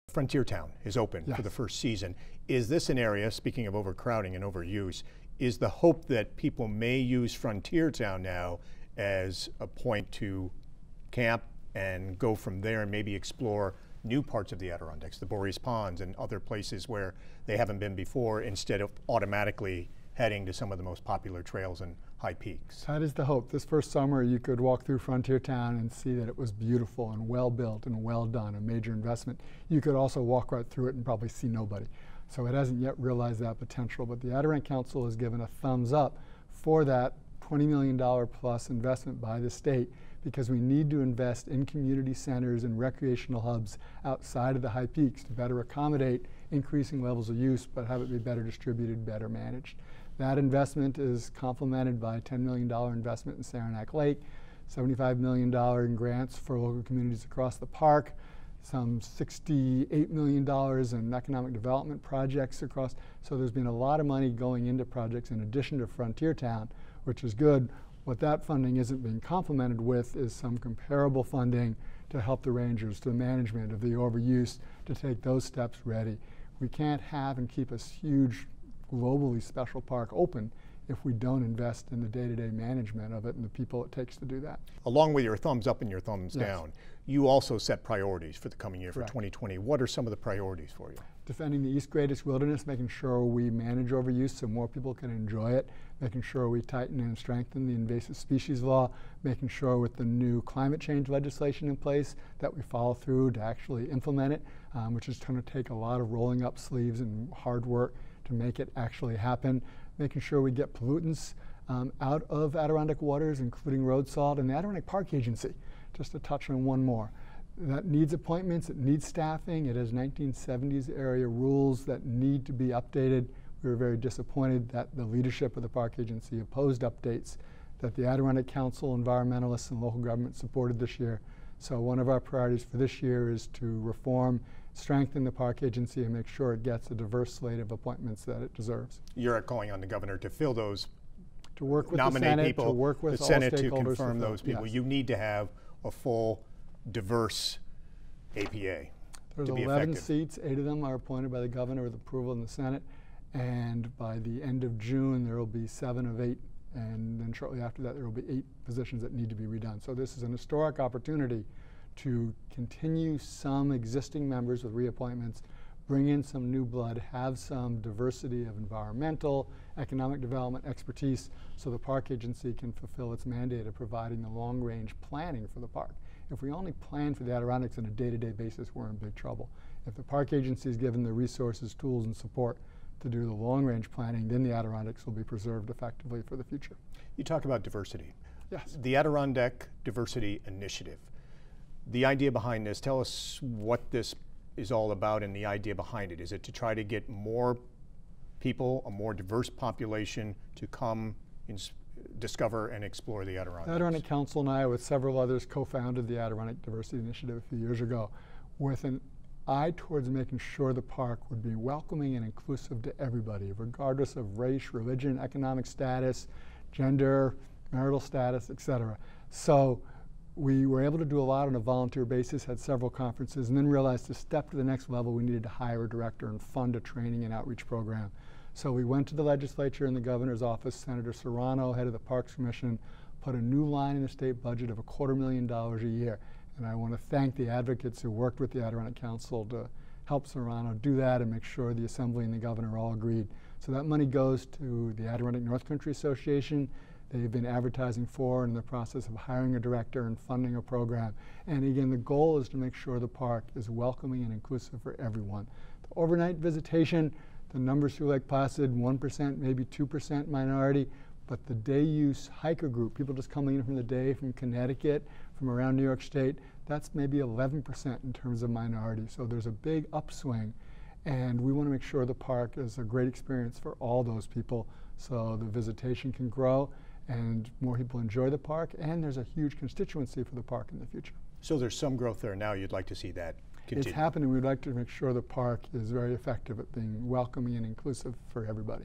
Frontier Town is open Yes. for the first season. Is this an area, speaking of overcrowding and overuse, is the hope that people may use Frontier Town now as a point to camp and go from there and maybe explore new parts of the Adirondacks, the Boreas Ponds and other places where they haven't been before, instead of automatically heading to some of the most popular trails and high peaks? That is the hope. This first summer you could walk through Frontier Town and see that it was beautiful and well built and well done, a major investment. You could also walk right through it and probably see nobody. So it hasn't yet realized that potential, but the Adirondack Council has given a thumbs up for that $20 million plus investment by the state, because we need to invest in community centers and recreational hubs outside of the high peaks to better accommodate increasing levels of use, but have it be better distributed, better managed. That investment is complemented by a $10 million investment in Saranac Lake, $75 million in grants for local communities across the park, some $68 million in economic development projects across. So there's been a lot of money going into projects in addition to Frontier Town, which is good. What that funding isn't being complemented with is some comparable funding to help the rangers, to the management of the overuse, to take those steps ready. We can't have and keep a huge, globally special park open if we don't invest in the day-to-day management of it and the people it takes to do that. Along with your thumbs up and your thumbs Yes. down, you also set priorities for the coming year, Correct. for 2020. What are some of the priorities for you? Defending the East Greatest Wilderness, making sure we manage overuse so more people can enjoy it, making sure we tighten and strengthen the invasive species law, making sure with the new climate change legislation in place that we follow through to actually implement it, which is going to take a lot of rolling up sleeves and hard work to make it actually happen, making sure we get pollutants out of Adirondack waters, including road salt, and the Adirondack Park Agency, just to touch on one more. That needs appointments, it needs staffing, it has 1970s area rules that need to be updated. We were very disappointed that the leadership of the Park Agency opposed updates that the Adirondack Council, environmentalists, and local government supported this year. So one of our priorities for this year is to reform, strengthen the Park Agency, and make sure it gets a diverse slate of appointments that it deserves. You're calling on the governor to fill those, To work with nominate the Senate, people, to work with the all Senate to stakeholders confirm to fill. those people. Yes. You need to have a full, diverse APA. There's to be 11 effective. seats, 8 of them are appointed by the governor with approval in the Senate, and by the end of June there will be 7 of 8, and then shortly after that there will be 8 positions that need to be redone. So this is an historic opportunity to continue some existing members with reappointments, bring in some new blood, have some diversity of environmental, economic development expertise, so the Park Agency can fulfill its mandate of providing the long-range planning for the park. If we only plan for the Adirondacks on a day-to-day basis, we're in big trouble. If the Park Agency is given the resources, tools, and support to do the long-range planning, then the Adirondacks will be preserved effectively for the future. You talk about diversity. Yes. The Adirondack Diversity Initiative. The idea behind this, tell us what this is all about and the idea behind it. Is it to try to get more people, a more diverse population, to come and discover and explore the Adirondacks? The Adirondack Council and I, with several others, co-founded the Adirondack Diversity Initiative a few years ago with an eye towards making sure the park would be welcoming and inclusive to everybody, regardless of race, religion, economic status, gender, marital status, etc. So we were able to do a lot on a volunteer basis, had several conferences, and then realized to step to the next level we needed to hire a director and fund a training and outreach program. So we went to the legislature and the governor's office. Senator Serrano, head of the Parks Commission, put a new line in the state budget of $250,000 a year. And I want to thank the advocates who worked with the Adirondack Council to help Serrano do that and make sure the Assembly and the governor all agreed. So that money goes to the Adirondack North Country Association. They've been advertising for and in the process of hiring a director and funding a program. And again, the goal is to make sure the park is welcoming and inclusive for everyone. The overnight visitation, the numbers through Lake Placid, 1%, maybe 2% minority, but the day use hiker group, people just coming in from the day from Connecticut, from around New York State, that's maybe 11% in terms of minority. So there's a big upswing, and we want to make sure the park is a great experience for all those people so the visitation can grow and more people enjoy the park, and there's a huge constituency for the park in the future. So there's some growth there now. You'd like to see that continue. It's happening. We'd like to make sure the park is very effective at being welcoming and inclusive for everybody.